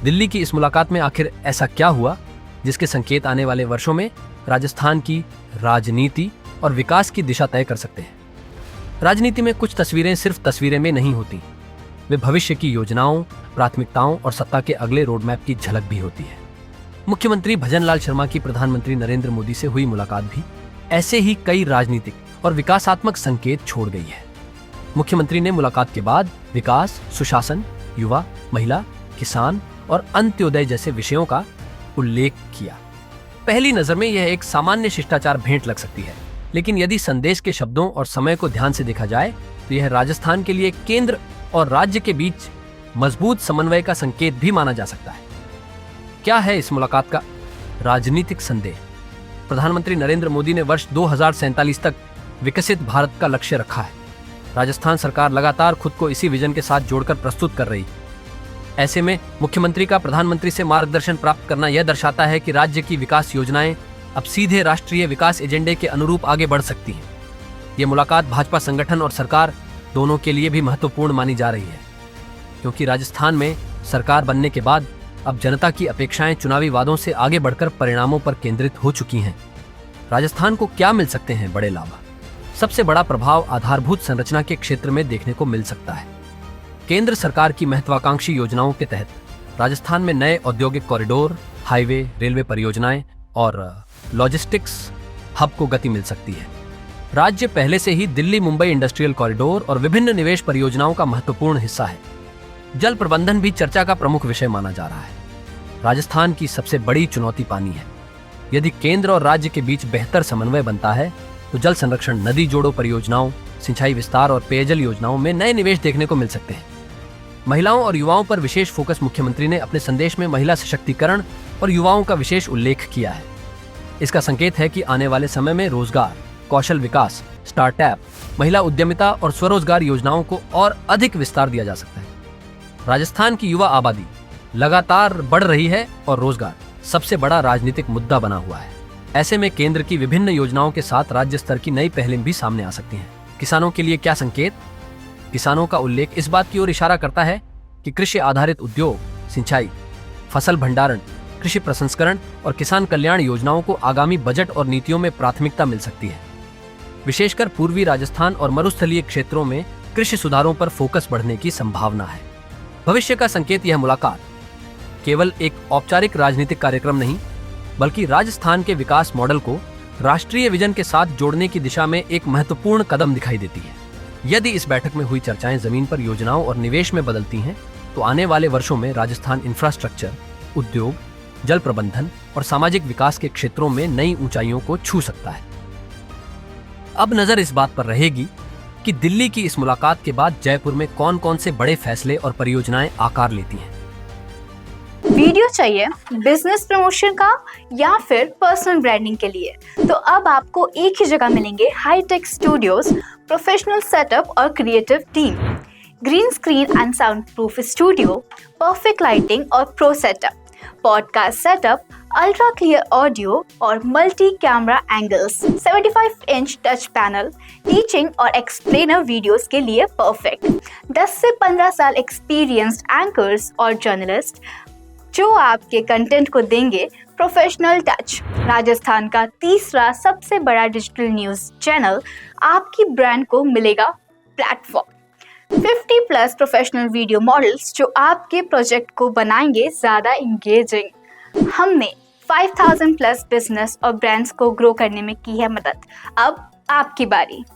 दिल्ली की इस मुलाकात में आखिर ऐसा क्या हुआ जिसके संकेत आने वाले वर्षों में राजस्थान की राजनीति और विकास की दिशा तय कर सकते हैं। राजनीति में कुछ तस्वीरें सिर्फ तस्वीरें में नहीं होती, वे भविष्य की योजनाओं, प्राथमिकताओं और सत्ता के अगले रोडमैप की झलक भी होती है। मुख्यमंत्री भजनलाल शर्मा की प्रधानमंत्री नरेंद्र मोदी से हुई मुलाकात भी ऐसे ही कई राजनीतिक और विकासात्मक संकेत छोड़ गई है। मुख्यमंत्री ने मुलाकात के बाद विकास, सुशासन, युवा, महिला, किसान और अंत्योदय जैसे विषयों का उल्लेख किया। पहली नजर में यह एक सामान्य शिष्टाचार भेंट लग सकती है, लेकिन यदि संदेश के शब्दों और समय को ध्यान से देखा जाए तो यह राजस्थान के लिए केंद्र और राज्य के बीच मजबूत समन्वय का संकेत भी माना जा सकता है। क्या है इस मुलाकात का राजनीतिक संदेश? प्रधानमंत्री नरेंद्र मोदी ने वर्ष 2047 तक विकसित भारत का लक्ष्य रखा है। राजस्थान सरकार लगातार खुद को इसी विजन के साथ जोड़कर प्रस्तुत कर रही है। ऐसे में मुख्यमंत्री का प्रधानमंत्री से मार्गदर्शन प्राप्त करना यह दर्शाता है कि राज्य की विकास योजनाएं अब सीधे राष्ट्रीय विकास एजेंडे के अनुरूप आगे बढ़ सकती हैं। ये मुलाकात भाजपा संगठन और सरकार दोनों के लिए भी महत्वपूर्ण मानी जा रही है, क्योंकि राजस्थान में सरकार बनने के बाद अब जनता की अपेक्षाएं चुनावी वादों से आगे बढ़कर परिणामों पर केंद्रित हो चुकी हैं। राजस्थान को क्या मिल सकते हैं बड़े लाभ? सबसे बड़ा प्रभाव आधारभूत संरचना के क्षेत्र में देखने को मिल सकता है। केंद्र सरकार की महत्वाकांक्षी योजनाओं के तहत राजस्थान में नए औद्योगिक कॉरिडोर, हाईवे, रेलवे परियोजनाएं और लॉजिस्टिक्स हब को गति मिल सकती है। राज्य पहले से ही दिल्ली मुंबई इंडस्ट्रियल कॉरिडोर और विभिन्न निवेश परियोजनाओं का महत्वपूर्ण हिस्सा है। जल प्रबंधन भी चर्चा का प्रमुख विषय माना जा रहा है। राजस्थान की सबसे बड़ी चुनौती पानी है। यदि केंद्र और राज्य के बीच बेहतर समन्वय बनता है तो जल संरक्षण, नदी जोड़ो परियोजनाओं, सिंचाई विस्तार और पेयजल योजनाओं में नए निवेश देखने को मिल सकते हैं। महिलाओं और युवाओं पर विशेष फोकस। मुख्यमंत्री ने अपने संदेश में महिला सशक्तिकरण और युवाओं का विशेष उल्लेख किया है। इसका संकेत है कि आने वाले समय में रोजगार, कौशल विकास, स्टार्टअप, महिला उद्यमिता और स्वरोजगार योजनाओं को और अधिक विस्तार दिया जा सकता है। राजस्थान की युवा आबादी लगातार बढ़ रही है और रोजगार सबसे बड़ा राजनीतिक मुद्दा बना हुआ है। ऐसे में केंद्र की विभिन्न योजनाओं के साथ राज्य स्तर की नई पहलें भी सामने आ सकती हैं। किसानों के लिए क्या संकेत? किसानों का उल्लेख इस बात की ओर इशारा करता है कि कृषि आधारित उद्योग, सिंचाई, फसल भंडारण, कृषि प्रसंस्करण और किसान कल्याण योजनाओं को आगामी बजट और नीतियों में प्राथमिकता मिल सकती है। विशेषकर पूर्वी राजस्थान और मरुस्थलीय क्षेत्रों में कृषि सुधारों पर फोकस बढ़ने की संभावना है। भविष्य का संकेत यह मुलाकात केवल एक औपचारिक राजनीतिक कार्यक्रम नहीं, बल्कि राजस्थान के विकास मॉडल को राष्ट्रीय विजन के साथ जोड़ने की दिशा में एक महत्वपूर्ण कदम दिखाई देती है। यदि इस बैठक में हुई चर्चाएं जमीन पर योजनाओं और निवेश में बदलती हैं, तो आने वाले वर्षों में राजस्थान इंफ्रास्ट्रक्चर, उद्योग, जल प्रबंधन और सामाजिक विकास के क्षेत्रों में नई ऊंचाइयों को छू सकता है। अब नजर इस बात पर रहेगी कि दिल्ली की इस मुलाकात के बाद जयपुर में कौन कौन से बड़े फैसले और परियोजनाएं आकार लेती हैं। वीडियो चाहिए बिजनेस प्रमोशन का या फिर पर्सनल ब्रांडिंग के लिए, तो अब आपको एक ही जगह मिलेंगे हाईटेक स्टूडियोज, प्रोफेशनल सेटअप और creative team, green screen and soundproof studio, perfect lighting और pro setup, podcast setup, ultra clear audio और multi camera angles, 75 inch touch panel, teaching और एक्सप्लेनर वीडियोस के लिए परफेक्ट, 10 से 15 साल experienced anchors और journalist जो आपके कंटेंट को देंगे प्रोफेशनल टच। राजस्थान का तीसरा सबसे बड़ा डिजिटल न्यूज चैनल आपकी ब्रांड को मिलेगा प्लेटफॉर्म। 50+ प्रोफेशनल वीडियो मॉडल्स जो आपके प्रोजेक्ट को बनाएंगे ज्यादा इंगेजिंग। हमने 5000+ बिजनेस और ब्रांड्स को ग्रो करने में की है मदद। अब आपकी बारी।